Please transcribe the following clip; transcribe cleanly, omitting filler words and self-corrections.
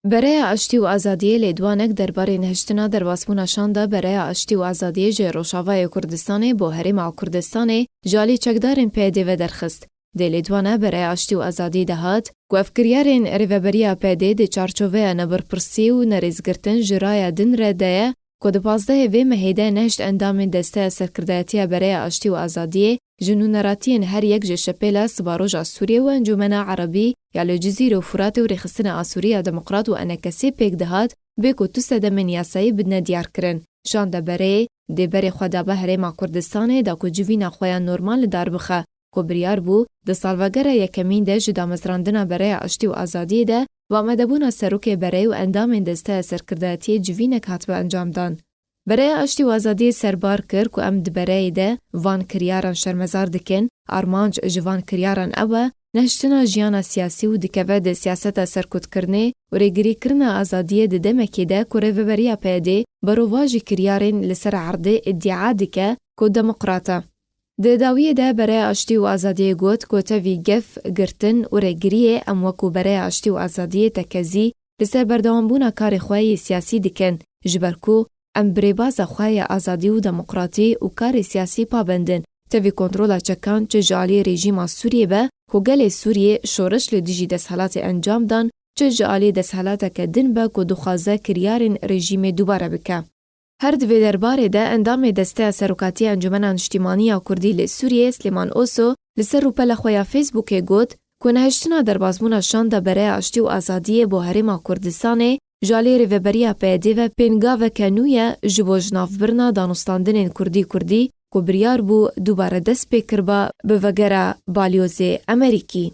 برای آشتی و آزادی لیدوانک درباره نهشتنا درباسبونا شانده برای آشتی و آزادی جه روشاوای کردستان با هرم کردستان جالی چکدارین پیده و درخست. دی لیدوانه برای آشتی و آزادی دهات و افکریارین ریوبریا پیده دی چارچوه نبرپرسی و نریزگرتن جرای دن ردایه که د 15 وی مهیده نهشت اندام دسته سرکردایتی برای آشتی و آزادی جنونراتین هر یک جشپیل سباروج سوریه و انجمن عربی یا جزیره و فرات و رخصتن آسوریه دموکرات و انکسی پیک دهات به که تو سده من یاسایی بدن دیار کرن. شان ده برای دی بری خدا به هرم کردستان دا که جوین خویان نورمال دار بخه که بریار بو ده سالوگر یکمین ده جدا مزراندن برای آشتی و آزادی ده و مدبون سروک برای و اندام دسته سرکردایتی جوین کاتب انجام دان. برای آشتی و آزادی سربار کر که ام برای ده وان کریاران شرمزار دکن، آرمانج جوان کریاران اوه، نهشتنا جیانا سیاسی و دکوه ده سیاست سرکود کرنه و ریگری کرنه آزادی ده دمکی ده که ریوبریا پیده برواجی کریارین لسر عرده ادعا دکه که دموکراتا. ده داویه ده برای آشتی و آزادی گوت که تاوی گف گرتن و ریگریه ام وکو برای آشتی و آزادی تکزی لسر بردوانبونا کار خواهی سیاسی دکن جبرکو ام بریباز خواهی آزادی و دموکراتی و کار سیاسی پابندن تاوی کنترولا چکان چه جالی رژیم سوریه به که گل سوریه شورش لدیجی دستحالات انجام دان چه جالی دستحالات که دن به که دخوازه کریارین رژیم دوباره بکه. هر دوی درباره ده اندام دسته سروکاتی انجمن اجتماعی کردی لسوریه سلیمان اوسو لسر روپل خویا فیسبوک گوت که نهشتنا دربازمون شانده برای آشتی و آزادی با هرم کردستان جالی ریوبریا پیده و پینگاو کنویه جبو جناف برنا دانستاندن کردی که بریار بو دوباره دست پیکر با به وگره بالیوز امریکی.